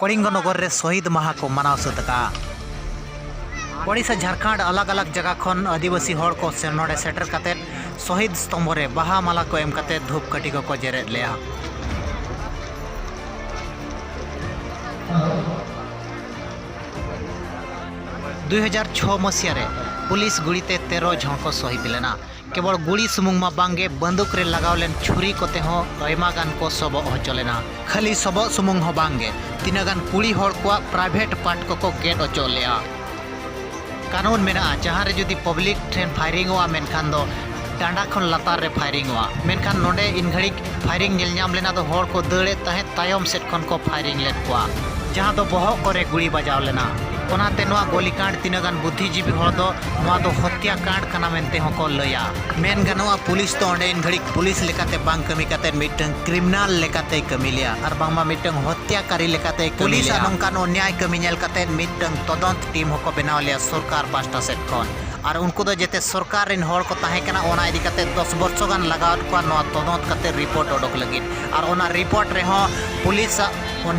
कलिंगनगर रे शहीद माहा को मनाव सदका ओडिशा झारखंड अलग अलग जगह खन आदिवासी हड़ को नोडे सेटर कते शहीद स्तंभ रे बाहा माला को एम कते धूप कटी को जेरेद लेया। दुई 2006 मसीह रे पुलिस गुड़ीते 13 जन को शहीद लेना। केवल गुड़ी सुमुंग मा बांगे बंदूक रे लगाव लेन छुरी कोते हो आयमा गान को सबक हचलेना। खाली सबक सुमुंग हो बांगे तीना गान कुड़ी हड़ को प्राइवेट पार्ट को गेट अचो लेया। कानून मेना जहाँ रे जुदी पब्लिक ट्रेन फायरिंग हुआ मेनखान दो डांडा खन लतार रे फायरिंग हुआ मेनखान नोडे इन घड़ी फायरिंग नेल नाम लेना दो हड़ को दड़े तहे तायम सेट खन को फायरिंग लेत कोआ जहाँ दो बहक करे गुड़ी बजाव लेना। ओनाते नोआ गोलीकांड तीनागान बुद्धिजीवी हड़ दो नोआ दो हत्याकांड कना मेनते होको लया। मेन गानोआ पुलिस तो ओंडे इन घड़ी पुलिस लेकाते बांग कमी काते मिटंग क्रिमिनल लेकाते कमी लिया और बांगमा मिटंग हत्याकारी लेकाते पुलिस नोंकान न्याय कमी नेल काते मिटंग तदंत टीम होको बनाव लिया सरकार पास्टा सेट खन और उनको दो जेते सरकार रिन हड़ को ताहे कना ओना इदी काते 10 वर्ष गान लगाव को नोआ तदंत काते रिपोर्ट ओडक लगिन और ओना रिपोर्ट रे हो पुलिस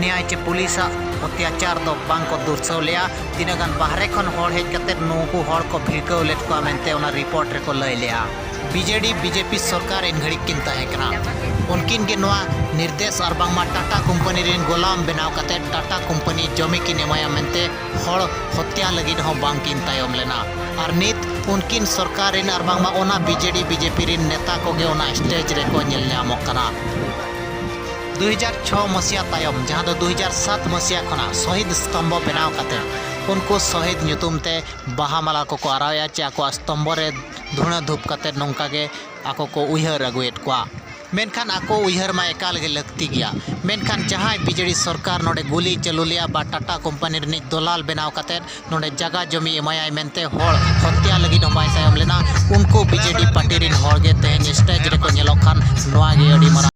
न्याय चे पुलिस अत्याचार दो बांग को दुर्सव लिया। तीनागान बाहरे खन हड़ हेज काते नुकु हड़ को भिड़काव लेत को मेनते ओना रिपोर्ट रे को लय लिया। बीजेडी बीजेपी सरकार इन घड़ी किन ताहे कना उनकिन के नोआ निर्देश और बांगमा टाटा कंपनी रिन गोलाम बनाव काते टाटा कंपनी जमी की नेमाया मेनते हड़ हत्या लगिन हो बांग किन तायम लेना और नित उनकिन सरकार रिन और बांगमा ओना बीजेडी बीजेपी रिन नेता को गे ओना स्टेज रे को नेल नामक कना। 2006 मसीहा तायम जहाँ दो 2007 मसीहा खना शहीद स्तंभ बनाव काते उनको शहीद नुतुमते बाहा माला को आराया चे आको स्तंभ रे धुणा धूप काते नोंका गे आको को उयहर अगुएत कोआ मेनखान आको उयहर मा एकाल गे लगती गया। मेनखान जहाँ बीजेडी सरकार नोडे गुली चालू लिया बा टाटा कंपनी रिनिज दलाल बनाव काते नोडे जगह जमी एमाय मेनते हड़ हत्या लगी नबाय तायम लेना उनको बीजेडी पार्टी रिन हड़ गे तेहेन स्टेज रे को नेलो खान नोआ गे अडी मारा